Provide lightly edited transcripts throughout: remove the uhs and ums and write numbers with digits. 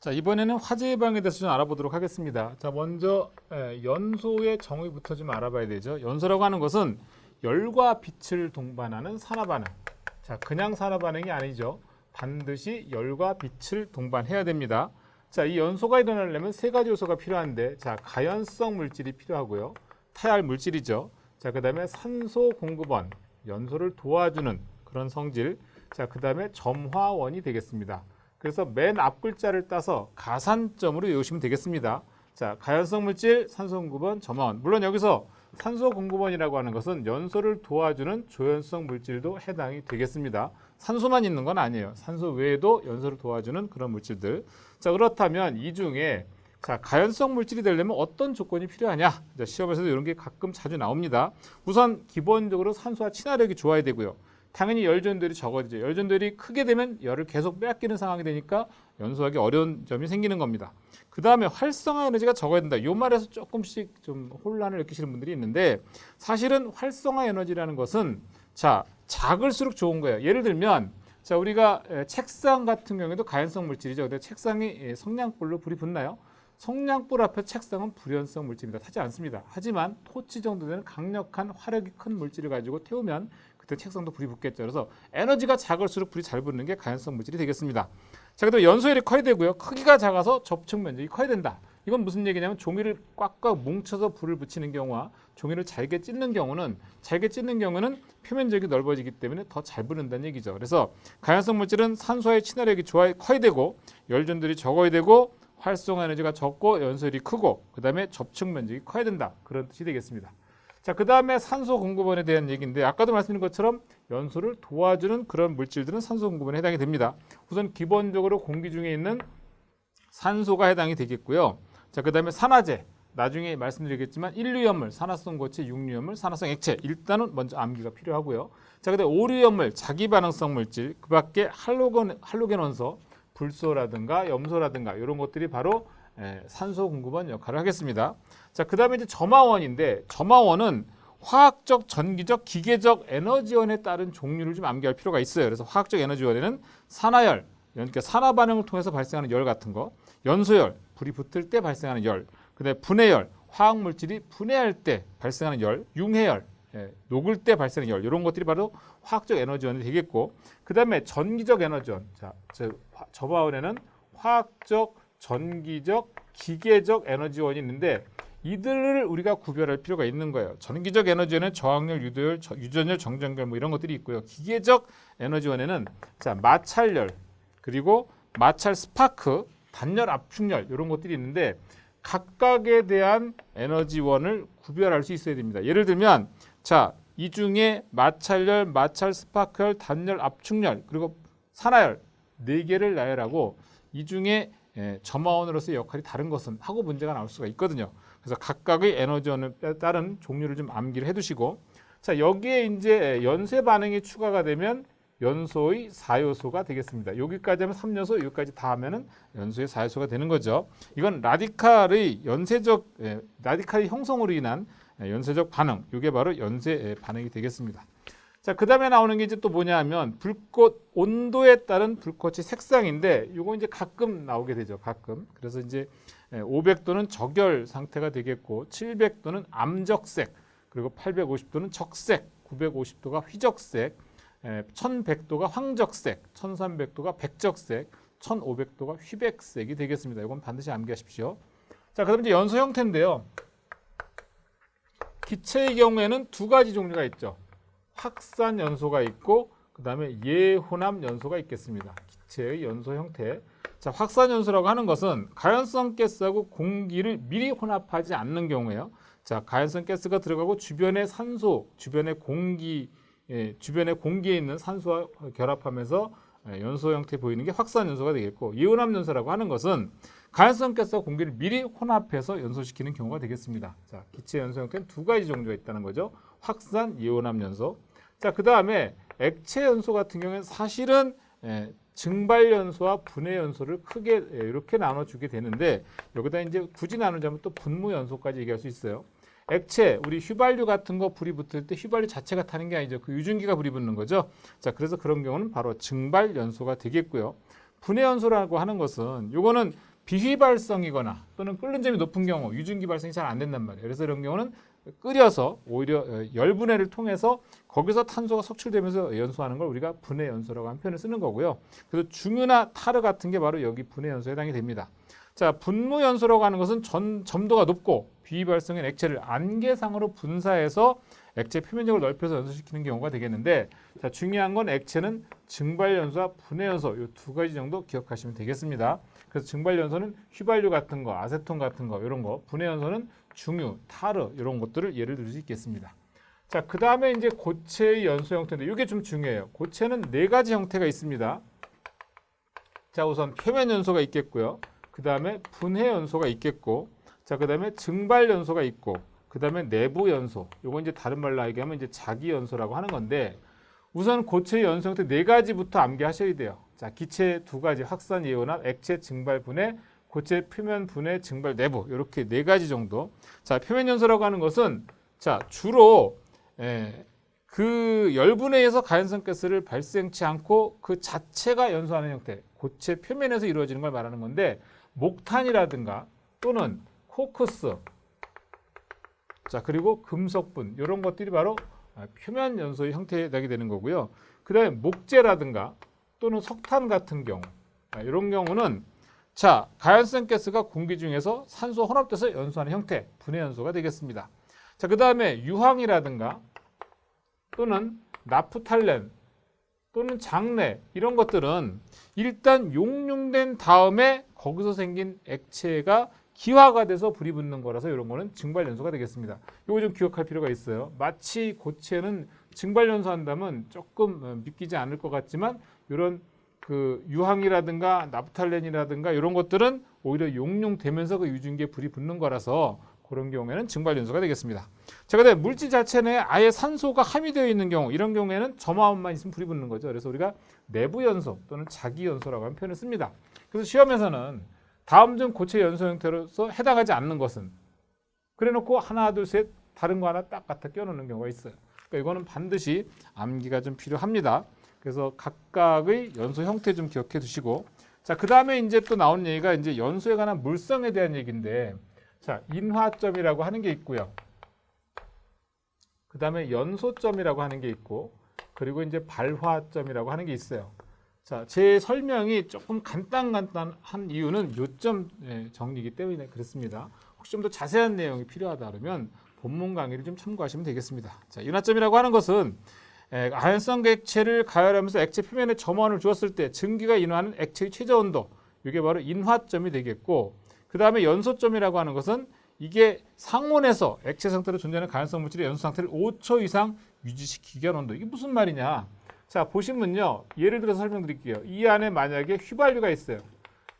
자, 이번에는 화재 예방에 대해서 좀 알아보도록 하겠습니다. 자, 먼저 연소의 정의부터 좀 알아봐야 되죠. 연소라고 하는 것은 열과 빛을 동반하는 산화반응. 자, 그냥 산화반응이 아니죠. 반드시 열과 빛을 동반해야 됩니다. 자, 이 연소가 일어나려면 세 가지 요소가 필요한데, 자, 가연성 물질이 필요하고요. 타야 물질이죠. 자, 그 다음에 산소 공급원, 연소를 도와주는 그런 성질. 자, 그 다음에 점화원이 되겠습니다. 그래서 맨 앞 글자를 따서 가산점으로 외우시면 되겠습니다. 자, 가연성 물질, 산소 공급원, 점화원. 물론 여기서 산소 공급원이라고 하는 것은 연소를 도와주는 조연성 물질도 해당이 되겠습니다. 산소만 있는 건 아니에요. 산소 외에도 연소를 도와주는 그런 물질들. 자, 그렇다면 이 중에 자, 가연성 물질이 되려면 어떤 조건이 필요하냐? 자, 시험에서도 이런 게 가끔 자주 나옵니다. 우선 기본적으로 산소와 친화력이 좋아야 되고요. 당연히 열전도율이 적어지죠. 열전도율이 크게 되면 열을 계속 빼앗기는 상황이 되니까 연소하기 어려운 점이 생기는 겁니다. 그 다음에 활성화 에너지가 적어야 된다. 이 말에서 조금씩 좀 혼란을 느끼시는 분들이 있는데 사실은 활성화 에너지라는 것은 자, 작을수록 좋은 거예요. 예를 들면 자, 우리가 책상 같은 경우에도 가연성 물질이죠. 근데 책상이 성냥불로 불이 붙나요? 성냥불 앞에 책상은 불연성 물질입니다. 타지 않습니다. 하지만 토치 정도 되는 강력한 화력이 큰 물질을 가지고 태우면 그때 책상도 불이 붙겠죠. 그래서 에너지가 작을수록 불이 잘 붙는 게 가연성 물질이 되겠습니다. 자, 그다음에 연소율이 커야 되고요. 크기가 작아서 접촉 면적이 커야 된다. 이건 무슨 얘기냐면 종이를 꽉꽉 뭉쳐서 불을 붙이는 경우와 종이를 잘게 찢는 경우는 표면적이 넓어지기 때문에 더 잘 붙는다는 얘기죠. 그래서 가연성 물질은 산소와의 친화력이 커야 되고 열전들이 적어야 되고 활성화 에너지가 적고 연소율이 크고 그다음에 접촉 면적이 커야 된다. 그런 뜻이 되겠습니다. 자, 그 다음에 산소 공급원에 대한 얘기인데 아까도 말씀드린 것처럼 연소를 도와주는 그런 물질들은 산소 공급원에 해당이 됩니다. 우선 기본적으로 공기 중에 있는 산소가 해당이 되겠고요. 자, 그 다음에 산화제, 나중에 말씀드리겠지만 인류연물, 산화성 고체, 육류연물, 산화성 액체 일단은 먼저 암기가 필요하고요. 자, 그 다음에 오류연물, 자기반응성 물질, 그 밖에 할로겐 원소, 불소라든가 염소라든가 이런 것들이 바로 산소 공급원 역할을 하겠습니다. 자, 그 다음에 이제 점화원인데 점화원은 화학적, 전기적, 기계적 에너지원에 따른 종류를 좀 암기할 필요가 있어요. 그래서 화학적 에너지원에는 산화열, 그러니까 산화 반응을 통해서 발생하는 열 같은 거, 연소열, 불이 붙을 때 발생하는 열, 그다음에 분해열, 화학 물질이 분해할 때 발생하는 열, 융해열, 녹을 때 발생하는 열, 이런 것들이 바로 화학적 에너지원이 되겠고, 그다음에 전기적 에너지원. 자, 점화원에는 화학적, 전기적, 기계적 에너지원이 있는데 이들을 우리가 구별할 필요가 있는 거예요. 전기적 에너지원에는 저항열, 유도열, 유전열, 정전결 뭐 이런 것들이 있고요. 기계적 에너지원에는 자, 마찰열, 그리고 마찰 스파크, 단열, 압축열 이런 것들이 있는데 각각에 대한 에너지원을 구별할 수 있어야 됩니다. 예를 들면 자, 이 중에 마찰열, 마찰 스파크열, 단열, 압축열, 그리고 산화열 4개를 나열하고 이 중에 점화원으로서의 역할이 다른 것은 하고 문제가 나올 수가 있거든요. 그래서 각각의 에너지원을 따른 종류를 좀 암기를 해두시고, 자, 여기에 이제 연쇄 반응이 추가가 되면 연소의 4요소가 되겠습니다. 여기까지 하면 3요소, 여기까지 다 하면은 연소의 4요소가 되는 거죠. 이건 라디칼의 라디칼의 형성으로 인한 연쇄적 반응, 이게 바로 연쇄 반응이 되겠습니다. 자, 그 다음에 나오는 게 이제 또 뭐냐 하면 불꽃 온도에 따른 불꽃의 색상인데 이거 이제 가끔 나오게 되죠. 가끔. 그래서 이제 500도는 적열 상태가 되겠고 700도는 암적색, 그리고 850도는 적색, 950도가 휘적색, 1100도가 황적색, 1300도가 백적색, 1500도가 휘백색이 되겠습니다. 이건 반드시 암기하십시오. 자, 그다음 이제 연소 형태인데요. 기체의 경우에는 두 가지 종류가 있죠. 확산 연소가 있고 그 다음에 예혼합 연소가 있겠습니다. 기체의 연소 형태. 자, 확산 연소라고 하는 것은 가연성 가스하고 공기를 미리 혼합하지 않는 경우에요. 자, 가연성 가스가 들어가고 주변의 산소, 주변의 공기에 있는 산소와 결합하면서 연소 형태 보이는 게 확산 연소가 되겠고, 예혼합 연소라고 하는 것은 가연성 가스와 공기를 미리 혼합해서 연소시키는 경우가 되겠습니다. 자, 기체 연소 형태는 두 가지 종류가 있다는 거죠. 확산, 예혼합 연소. 자, 그 다음에 액체 연소 같은 경우에는 사실은 증발 연소와 분해 연소를 크게 이렇게 나눠주게 되는데 여기다 이제 굳이 나누자면 또 분무 연소까지 얘기할 수 있어요. 액체, 우리 휘발유 같은 거 불이 붙을 때 휘발유 자체가 타는 게 아니죠. 그 유증기가 불이 붙는 거죠. 자, 그래서 그런 경우는 바로 증발 연소가 되겠고요. 분해 연소라고 하는 것은 요거는 비휘발성이거나 또는 끓는 점이 높은 경우 유증기 발생이 잘 안 된단 말이에요. 그래서 이런 경우는 끓여서 오히려 열분해를 통해서 거기서 탄소가 석출되면서 연소하는 걸 우리가 분해 연소라고 하는 표현을 쓰는 거고요. 그래서 중유나 타르 같은 게 바로 여기 분해 연소에 해당이 됩니다. 자, 분무 연소라고 하는 것은 점도가 높고 비휘발성인 액체를 안개상으로 분사해서 액체 표면적을 넓혀서 연소시키는 경우가 되겠는데, 자, 중요한 건 액체는 증발 연소와 분해 연소 이 두 가지 정도 기억하시면 되겠습니다. 그래서 증발 연소는 휘발유 같은 거, 아세톤 같은 거 이런 거, 분해 연소는 중유, 타르 이런 것들을 예를 들 수 있겠습니다. 자, 그 다음에 이제 고체의 연소 형태인데 이게 좀 중요해요. 고체는 네 가지 형태가 있습니다. 자, 우선 표면 연소가 있겠고요. 그 다음에 분해 연소가 있겠고, 자, 그 다음에 증발 연소가 있고, 그 다음에 내부 연소. 요거 이제 다른 말로 얘기하면 이제 자기 연소라고 하는 건데, 우선 고체의 연소 형태 네 가지부터 암기하셔야 돼요. 자, 기체 두 가지, 확산, 이온합, 액체 증발 분해, 고체 표면 분해, 증발 내부 이렇게 네 가지 정도. 자, 표면 연소라고 하는 것은 자, 주로 그 열분해에서 가연성 가스를 발생치 않고 그 자체가 연소하는 형태, 고체 표면에서 이루어지는 걸 말하는 건데, 목탄이라든가 또는 코크스, 자, 그리고 금속분 이런 것들이 바로 표면 연소의 형태에 해당이 되는 거고요. 그 다음에 목재라든가 또는 석탄 같은 경우, 이런 경우는 자, 가연성 가스가 공기 중에서 산소 혼합돼서 연소하는 형태, 분해 연소가 되겠습니다. 자, 그 다음에 유황이라든가 또는 나프탈렌 또는 장내 이런 것들은 일단 용융된 다음에 거기서 생긴 액체가 기화가 돼서 불이 붙는 거라서 이런 거는 증발 연소가 되겠습니다. 이거 좀 기억할 필요가 있어요. 마치 고체는 증발 연소한다면 조금 믿기지 않을 것 같지만 이런 그 유황이라든가 나프탈렌이라든가 이런 것들은 오히려 용융되면서 그 유증기에 불이 붙는 거라서 그런 경우에는 증발 연소가 되겠습니다. 자, 그다음에 물질 자체 내에 아예 산소가 함유되어 있는 경우, 이런 경우에는 점화원만 있으면 불이 붙는 거죠. 그래서 우리가 내부 연소 또는 자기 연소라고 하는 표현을 씁니다. 그래서 시험에서는 다음 중 고체 연소 형태로서 해당하지 않는 것은, 그래놓고 하나 둘 셋 다른 거 하나 딱 갖다 껴놓는 경우가 있어요. 그러니까 이거는 반드시 암기가 좀 필요합니다. 그래서 각각의 연소 형태 좀 기억해 두시고, 자, 그 다음에 이제 또 나온 얘기가 이제 연소에 관한 물성에 대한 얘기인데, 자, 인화점이라고 하는 게 있고요. 그 다음에 연소점이라고 하는 게 있고, 그리고 이제 발화점이라고 하는 게 있어요. 자, 제 설명이 조금 간단한 이유는 요점 정리이기 때문에 그렇습니다. 혹시 좀 더 자세한 내용이 필요하다 그러면 본문 강의를 좀 참고하시면 되겠습니다. 자, 인화점이라고 하는 것은 가연성 액체를 가열하면서 액체 표면에 점원을 주었을 때 증기가 인화하는 액체의 최저 온도, 이게 바로 인화점이 되겠고, 그 다음에 연소점이라고 하는 것은 이게 상온에서 액체 상태로 존재하는 가연성 물질의 연소 상태를 5초 이상 유지시키기 위한 온도. 이게 무슨 말이냐? 자, 보시면요. 예를 들어서 설명드릴게요. 이 안에 만약에 휘발유가 있어요.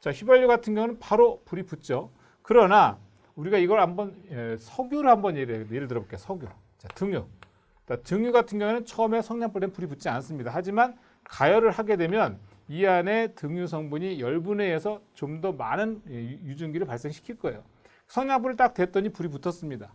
자, 휘발유 같은 경우는 바로 불이 붙죠. 그러나 우리가 이걸 한번 석유를 한번 예를 들어볼게요. 석유. 자, 등유. 등유 같은 경우는 처음에 성냥불에는 불이 붙지 않습니다. 하지만 가열을 하게 되면 이 안에 등유 성분이 열분해해서 좀 더 많은 유증기를 발생시킬 거예요. 성냥불을 딱 댔더니 불이 붙었습니다.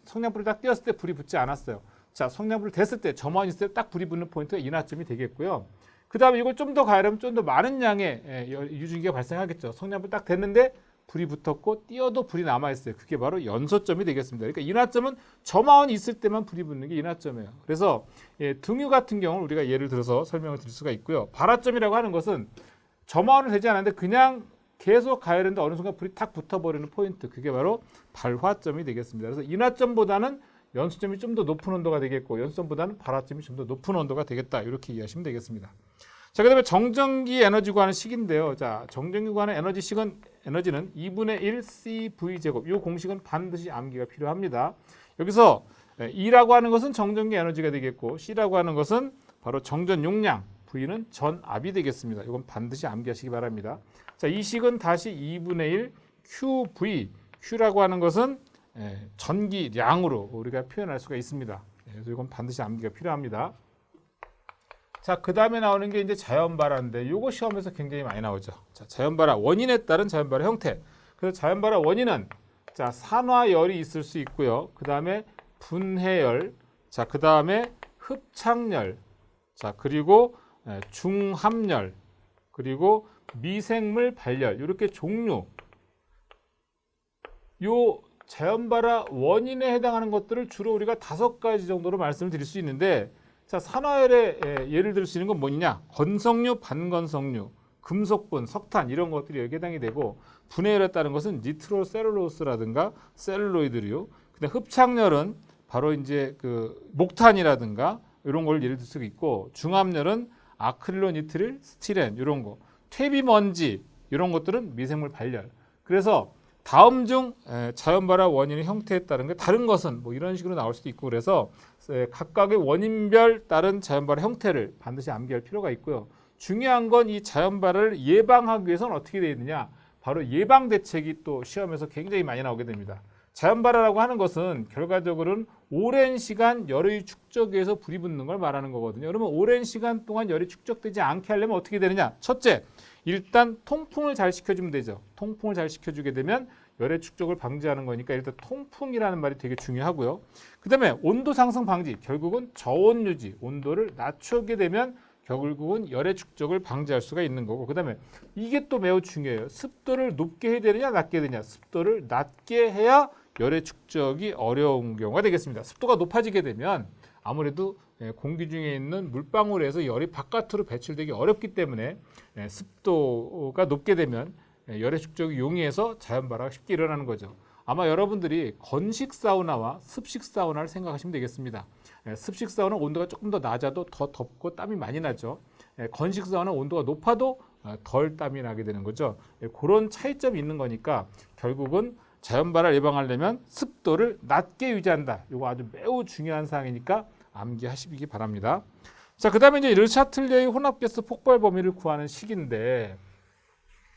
성냥불을 딱 띄었을 때 불이 붙지 않았어요. 자, 성냥불을 댔을 때, 점화원이 있을 때 딱 불이 붙는 포인트가 인화점이 되겠고요. 그 다음에 이걸 좀 더 가열하면 좀 더 많은 양의 유증기가 발생하겠죠. 성냥불 딱 댔는데 불이 붙었고 띄어도 불이 남아있어요. 그게 바로 연소점이 되겠습니다. 그러니까 인화점은 점화원이 있을 때만 불이 붙는 게 인화점이에요. 그래서 등유 같은 경우는 우리가 예를 들어서 설명을 드릴 수가 있고요. 발화점이라고 하는 것은 점화원은 되지 않았는데 그냥 계속 가열했는데 어느 순간 불이 탁 붙어버리는 포인트, 그게 바로 발화점이 되겠습니다. 그래서 인화점보다는 연소점이 좀 더 높은 온도가 되겠고, 연소점보다는 발화점이 좀 더 높은 온도가 되겠다, 이렇게 이해하시면 되겠습니다. 자, 그 다음에 정전기 에너지 구하는 식인데요. 자, 정전기 구하는 에너지는 2분의 1 CV 제곱. 이 공식은 반드시 암기가 필요합니다. 여기서 E라고 하는 것은 정전기 에너지가 되겠고, C라고 하는 것은 바로 정전 용량, V는 전압이 되겠습니다. 이건 반드시 암기하시기 바랍니다. 자, 이 식은 다시 2분의 1 QV, Q라고 하는 것은 전기량으로 우리가 표현할 수가 있습니다. 그래서 이건 반드시 암기가 필요합니다. 자, 그 다음에 나오는 게 이제 자연발화인데, 이거 시험에서 굉장히 많이 나오죠. 자, 자연발화, 원인에 따른 자연발화 형태. 그래서 자연발화 원인은 자, 산화열이 있을 수 있고요. 그 다음에 분해열, 자, 그 다음에 흡착열, 자, 그리고 중합열, 그리고 미생물 발열 이렇게 종류 요 자연발화 원인에 해당하는 것들을 주로 우리가 5가지 정도로 말씀을 드릴 수 있는데 자 산화열의 예를 들 수 있는 건 뭐냐 건성류, 반건성류, 금속분, 석탄 이런 것들이 여기에 해당이 되고 분해열에 따른 것은 니트로셀룰로스라든가 셀룰로이드류 근데 흡착열은 바로 이제 그 목탄이라든가 이런 걸 예를 들 수 있고 중압열은 아크릴로니트릴, 스티렌 이런 거 퇴비먼지 이런 것들은 미생물 발열 그래서 다음 중 자연발화 원인의 형태에 따른 게 다른 것은 뭐 이런 식으로 나올 수도 있고 그래서 각각의 원인별 다른 자연발화 형태를 반드시 암기할 필요가 있고요. 중요한 건 이 자연발화를 예방하기 위해서는 어떻게 되어 있느냐 바로 예방 대책이 또 시험에서 굉장히 많이 나오게 됩니다. 자연발화라고 하는 것은 결과적으로는 오랜 시간 열의 축적에 의해서 불이 붙는 걸 말하는 거거든요. 그러면 오랜 시간 동안 열이 축적되지 않게 하려면 어떻게 되느냐 첫째 일단 통풍을 잘 시켜주면 되죠. 통풍을 잘 시켜주게 되면 열의 축적을 방지하는 거니까 일단 통풍이라는 말이 되게 중요하고요. 그 다음에 온도 상승 방지, 결국은 저온 유지, 온도를 낮추게 되면 결국은 열의 축적을 방지할 수가 있는 거고 그 다음에 이게 또 매우 중요해요. 습도를 높게 해야 되느냐 낮게 해야 되느냐 습도를 낮게 해야 열의 축적이 어려운 경우가 되겠습니다. 습도가 높아지게 되면 아무래도 공기 중에 있는 물방울에서 열이 바깥으로 배출되기 어렵기 때문에 습도가 높게 되면 열의 축적이 용이해서 자연발화가 쉽게 일어나는 거죠. 아마 여러분들이 건식 사우나와 습식 사우나를 생각하시면 되겠습니다. 습식 사우나는 온도가 조금 더 낮아도 더 덥고 땀이 많이 나죠. 건식 사우나는 온도가 높아도 덜 땀이 나게 되는 거죠. 그런 차이점이 있는 거니까 결국은 자연발화를 예방하려면 습도를 낮게 유지한다. 이거 아주 매우 중요한 사항이니까 암기하시기 바랍니다. 자, 그 다음에 이제 르샤틀레의 혼합가스 폭발 범위를 구하는 식인데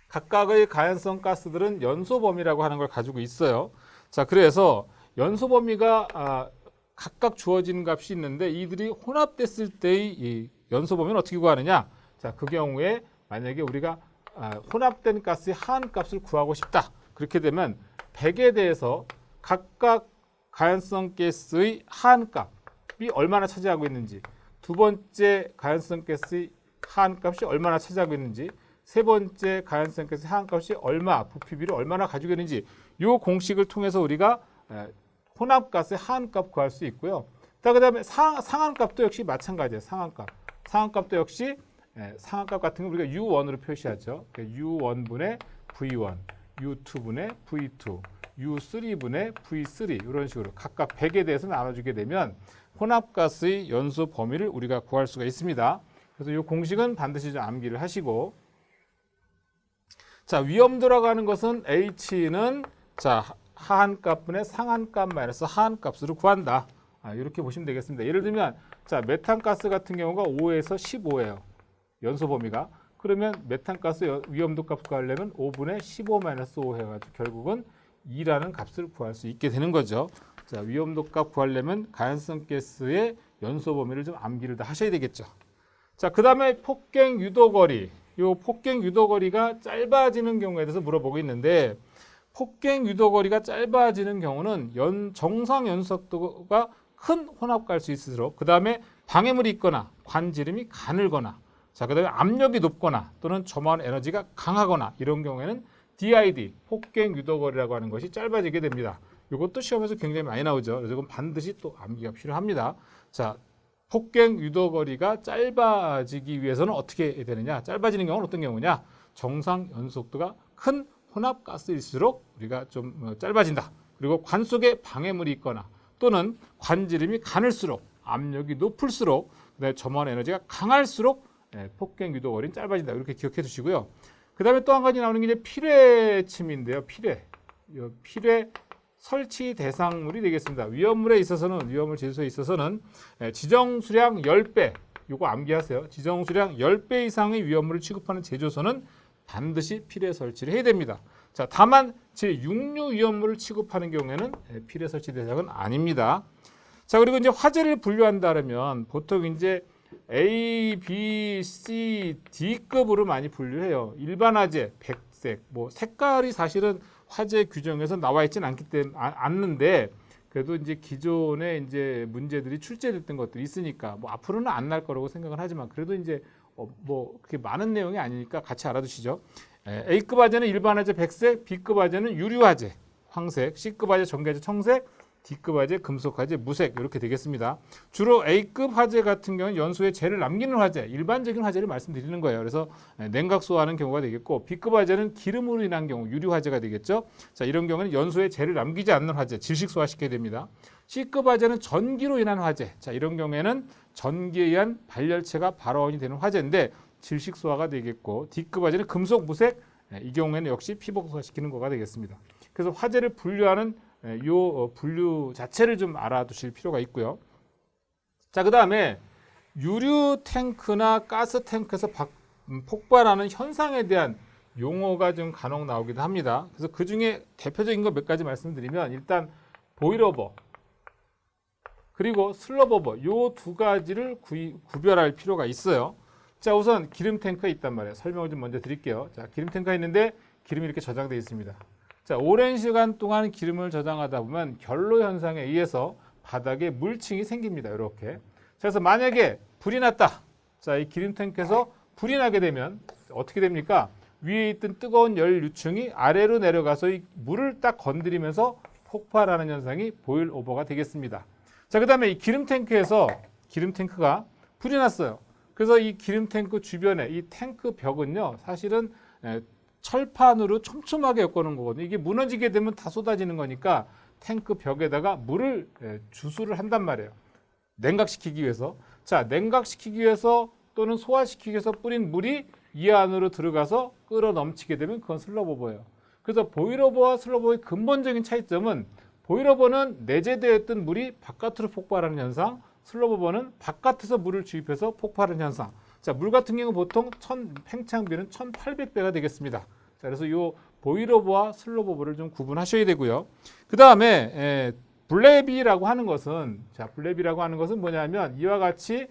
각각의 가연성 가스들은 연소 범위라고 하는 걸 가지고 있어요. 자, 그래서 연소 범위가 각각 주어지는 값이 있는데 이들이 혼합됐을 때의 이 연소 범위는 어떻게 구하느냐? 자, 그 경우에 만약에 우리가 혼합된 가스의 하한 값을 구하고 싶다. 그렇게 되면 100에 대해서 각각 가연성 가스의 하한 값이 얼마나 차지하고 있는지, 두 번째 가연성 가스의 하한 값이 얼마나 차지하고 있는지, 세 번째 가연성 가스의 하한 값이 얼마, 부피비를 얼마나 가지고 있는지 이 공식을 통해서 우리가 혼합가스의 하한값 구할 수 있고요. 그 다음에 상한값도 역시 마찬가지예요. 상한값도 역시 상한값 같은 거 우리가 U1으로 표시하죠. U1분의 V1, U2분의 V2, U3분의 V3 이런 식으로 각각 100에 대해서 나눠주게 되면 혼합가스의 연소 범위를 우리가 구할 수가 있습니다. 그래서 이 공식은 반드시 좀 암기를 하시고 자 위험도라고 하는 것은 H는 자 하한값분의 상한값 마이너스 하한값으로 구한다. 이렇게 보시면 되겠습니다. 예를 들면 자 메탄가스 같은 경우가 5에서 15예요. 연소 범위가. 그러면 메탄가스 위험도 값 구하려면 5분의 15 마이너스 5 해가지고 결국은 2라는 값을 구할 수 있게 되는 거죠. 자 위험도 값 구하려면 가연성 가스의 연소 범위를 좀 암기를 다 하셔야 되겠죠. 자 그 다음에 폭갱 유도거리. 이 폭갱 유도거리가 짧아지는 경우에 대해서 물어보고 있는데 폭갱 유도거리가 짧아지는 경우는 정상 연속도가 큰 혼합가스일수록 그 다음에 방해물이 있거나 관지름이 가늘거나 자 그다음에 압력이 높거나 또는 점화원 에너지가 강하거나 이런 경우에는 DID 폭갱 유도거리라고 하는 것이 짧아지게 됩니다. 이것도 시험에서 굉장히 많이 나오죠. 그래서 이건 반드시 또 암기가 필요합니다. 자 폭갱 유도거리가 짧아지기 위해서는 어떻게 되느냐? 짧아지는 경우는 어떤 경우냐? 정상 연속도가 큰 혼합가스일수록 우리가 좀 짧아진다. 그리고 관 속에 방해물이 있거나 또는 관지름이 가늘수록 압력이 높을수록 그다음에 점원 에너지가 강할수록 폭갱 유도거리는 짧아진다. 이렇게 기억해 두시고요. 그 다음에 또 한 가지 나오는 게 이제 필해침인데요. 필해 설치 대상물이 되겠습니다. 위험물에 있어서는 위험물 제소에 있어서는 지정 수량 10배 요거 암기하세요. 지정 수량 10배 이상의 위험물을 취급하는 제조소는 반드시 필해 설치를 해야 됩니다. 자, 다만 제6류 위험물을 취급하는 경우에는 필해 설치 대상은 아닙니다. 자, 그리고 이제 화재를 분류한다면 보통 이제 A, B, C, D급으로 많이 분류해요. 일반 화재, 백색, 뭐 색깔이 사실은 화재 규정에서 나와 있지는 않는데 그래도 이제 기존에 이제 문제들이 출제됐던 것들이 있으니까 뭐 앞으로는 안 날 거라고 생각을 하지만 그래도 이제 뭐 그렇게 많은 내용이 아니니까 같이 알아두시죠. A급 화재는 일반 화재 백색, B급 화재는 유류 화재 황색, C급 화재 전기 화재 청색, D급 화재 금속 화재 무색 이렇게 되겠습니다. 주로 A급 화재 같은 경우는 연소에 재를 남기는 화재, 일반적인 화재를 말씀드리는 거예요. 그래서 냉각소화하는 경우가 되겠고, B급 화재는 기름으로 인한 경우 유류 화재가 되겠죠. 자, 이런 경우는 연소에 재를 남기지 않는 화재, 질식 소화시켜야 됩니다. C급 화재는 전기로 인한 화재. 자, 이런 경우에는 전기에 의한 발열체가 발원이 되는 화재인데 질식 소화가 되겠고, D급 화재는 금속 무색, 이 경우에는 역시 피복소화시키는 거가 되겠습니다. 그래서 화재를 분류하는 요 분류 자체를 좀 알아두실 필요가 있고요. 자, 그 다음에 유류 탱크나 가스 탱크에서 폭발하는 현상에 대한 용어가 좀 간혹 나오기도 합니다. 그래서 그 중에 대표적인 거 몇 가지 말씀드리면, 일단 보일오버 그리고 슬러버버 요 두 가지를 구별할 필요가 있어요. 자, 우선 기름 탱크가 있단 말이에요. 설명을 좀 먼저 드릴게요. 자, 기름 탱크가 있는데 기름이 이렇게 저장되어 있습니다. 자, 오랜 시간 동안 기름을 저장하다 보면 결로 현상에 의해서 바닥에 물층이 생깁니다. 이렇게. 그래서 만약에 불이 났다. 자, 이 기름 탱크에서 불이 나게 되면 어떻게 됩니까? 위에 있던 뜨거운 열 유층이 아래로 내려가서 이 물을 딱 건드리면서 폭발하는 현상이 보일 오버가 되겠습니다. 자, 그 다음에 이 기름 탱크가 불이 났어요. 그래서 이 기름 탱크 주변에 이 탱크 벽은요, 사실은 철판으로 촘촘하게 엮어놓은 거거든요. 이게 무너지게 되면 다 쏟아지는 거니까 탱크 벽에다가 물을 주수를 한단 말이에요. 냉각시키기 위해서. 자, 냉각시키기 위해서 또는 소화시키기 위해서 뿌린 물이 이 안으로 들어가서 끌어 넘치게 되면 그건 슬러버버예요. 그래서 보일오버와 슬러버의 근본적인 차이점은, 보일오버는 내재되어 있던 물이 바깥으로 폭발하는 현상, 슬러버버는 바깥에서 물을 주입해서 폭발하는 현상. 자, 물 같은 경우 보통 팽창비는 1800배가 되겠습니다. 자, 그래서 이 보일오버와 슬러버버를 좀 구분하셔야 되고요. 그 다음에 블랩이라고 하는 것은, 블랩이라고 하는 것은 뭐냐면 이와 같이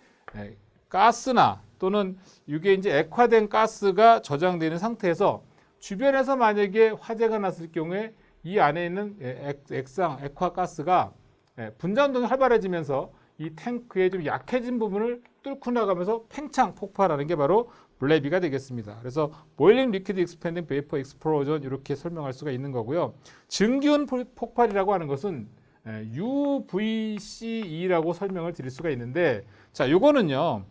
가스나 또는 이게 이제 액화된 가스가 저장되는 상태에서 주변에서 만약에 화재가 났을 경우에 이 안에 있는 액화 가스가 분자 운동이 활발해지면서 이 탱크의 좀 약해진 부분을 뚫고 나가면서 팽창 폭발하는 게 바로 블레비가 되겠습니다. 그래서 보일링 리퀴드 익스펜딩 베이퍼 익스플로전 이렇게 설명할 수가 있는 거고요. 증기온 폭발이라고 하는 것은 UVCE라고 설명을 드릴 수가 있는데, 자, 요거는요,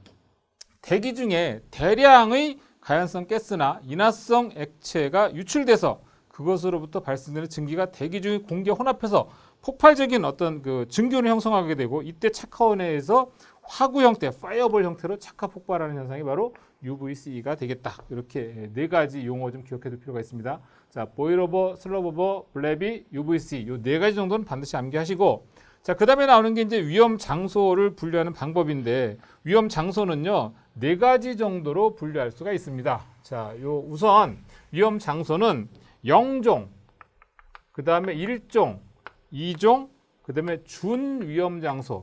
대기 중에 대량의 가연성 가스나 인화성 액체가 유출돼서 그것으로부터 발생되는 증기가 대기 중에 공기에 혼합해서 폭발적인 어떤 그 증기온을 형성하게 되고, 이때 착화원에서 화구 형태, 파이어볼 형태로 착화 폭발하는 현상이 바로 UVCE가 되겠다. 이렇게 네 가지 용어 좀 기억해 둘 필요가 있습니다. 자, 보일오버, 슬러버버, 블랩이, UVC 이 네 가지 정도는 반드시 암기하시고, 자, 그 다음에 나오는 게 이제 위험 장소를 분류하는 방법인데, 위험 장소는요, 네 가지 정도로 분류할 수가 있습니다. 자, 우선 위험 장소는 0종, 그 다음에 1종, 2종, 그 다음에 준위험 장소,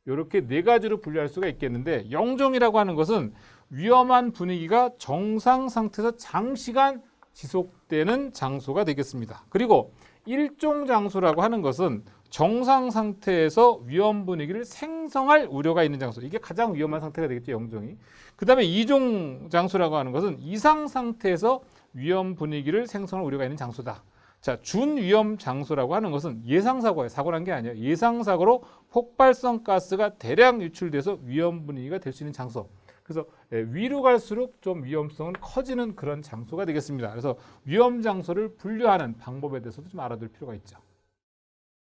이렇게 네 가지로 분류할 수가 있겠는데, 0종이라고 하는 것은 위험한 분위기가 정상 상태에서 장시간 지속되는 장소가 되겠습니다. 그리고 1종 장소라고 하는 것은 정상 상태에서 위험 분위기를 생성할 우려가 있는 장소, 이게 가장 위험한 상태가 되겠죠, 0종이. 그 다음에 2종 장소라고 하는 것은 이상 상태에서 위험 분위기를 생성할 우려가 있는 장소다. 자, 준위험 장소라고 하는 것은 예상사고예요. 사고란 게 아니에요. 예상사고로 폭발성 가스가 대량 유출돼서 위험 분위기가 될 수 있는 장소. 그래서 위로 갈수록 좀 위험성은 커지는 그런 장소가 되겠습니다. 그래서 위험 장소를 분류하는 방법에 대해서도 좀 알아둘 필요가 있죠.